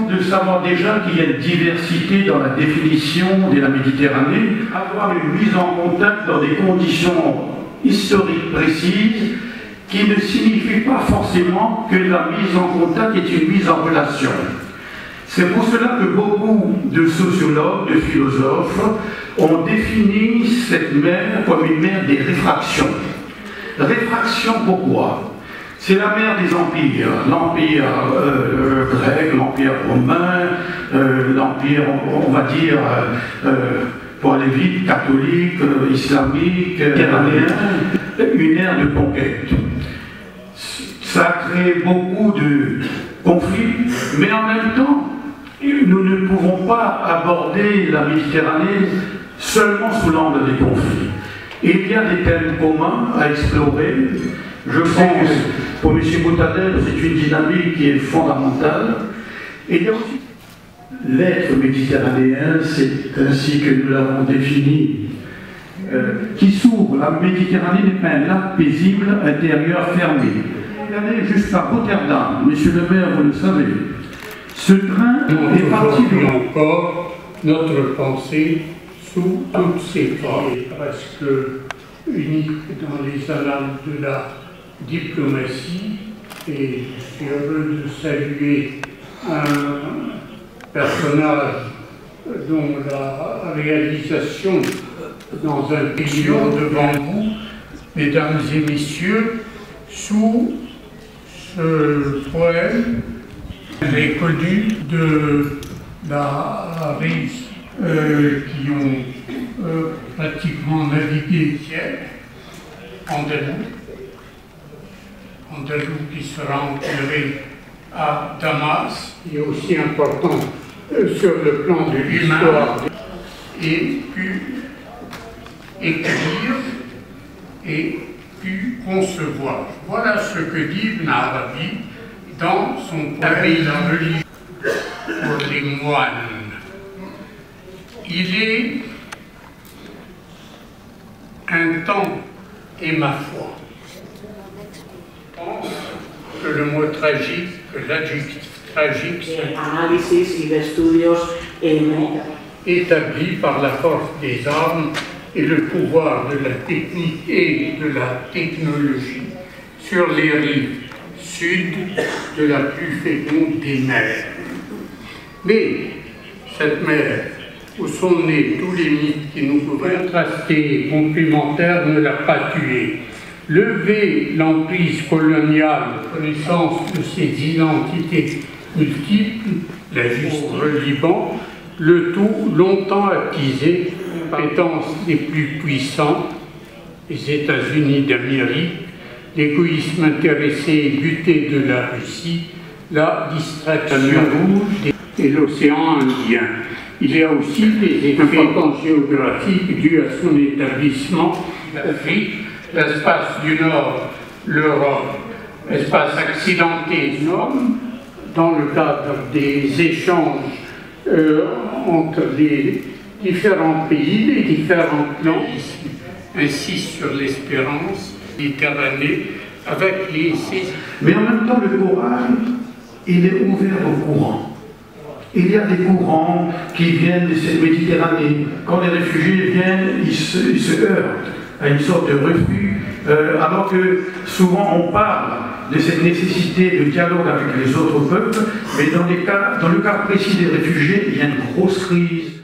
de savoir déjà qu'il y a une diversité dans la définition de la Méditerranée, avoir une mise en contact dans des conditions historiques précises qui ne signifie pas forcément que la mise en contact est une mise en relation. C'est pour cela que beaucoup de sociologues, de philosophes ont défini cette mer comme une mer des réfractions. Réfraction pourquoi? C'est la mer des empires, l'empire grec, l'empire romain, l'empire, on va dire, pour aller vite, catholique, islamique, méditerranéen, une ère de conquête. Ça a créé beaucoup de conflits, mais en même temps, nous ne pouvons pas aborder la Méditerranée seulement sous l'angle des conflits. Il y a des thèmes communs à explorer. Je pense, pour M. Boutadel, c'est une dynamique qui est fondamentale. Et il y a aussi l'être méditerranéen, c'est ainsi que nous l'avons défini, qui s'ouvre. La Méditerranée n'est pas un lac paisible, intérieur, fermé. Regardez jusqu'à Rotterdam, monsieur le maire, vous le savez. Ce train est parti de... encore notre pensée sous toutes ses formes, presque unique dans les annales de la diplomatie, et je suis heureux de saluer un personnage dont la réalisation dans un pays devant vous, mesdames et messieurs, sous ce poème récollu de la rive qui ont pratiquement navigué Andalou qui sera enterré à Damas, et aussi important sur le plan de l'histoire, et pu écrire et pu concevoir. Voilà ce que dit Ibn Arabi dans son poème La religion pour les moines. Il est un temps et ma foi. Je pense que le mot tragique, que l'adjectif tragique, établi par la force des armes et le pouvoir de la technique et de la technologie sur les rives sud de la plus féconde des mers. Mais cette mer, où sont nés tous les mythes qui nous pouvaient contraster et complémentaires, ne l'a pas tué. Lever l'emprise coloniale, connaissance de ses identités multiples, la juste le Liban, le tout longtemps attisé par compétence des plus puissants, les États-Unis d'Amérique, l'égoïsme intéressé et buté de la Russie, la distraction rouge et l'océan Indien. Il y a aussi des effets géographiques dus à son établissement, l'Afrique, l'espace du Nord, l'Europe, espace accidenté énorme, dans le cadre des échanges entre les différents pays, les différents clans, insiste sur l'espérance méditerranée avec les saisons. Mais en même temps, le Coran, il est ouvert au courant. Il y a des courants qui viennent de cette Méditerranée. Quand les réfugiés viennent, ils se heurtent à une sorte de refus, alors que souvent on parle de cette nécessité de dialogue avec les autres peuples, mais dans le cas précis des réfugiés, il y a une grosse crise.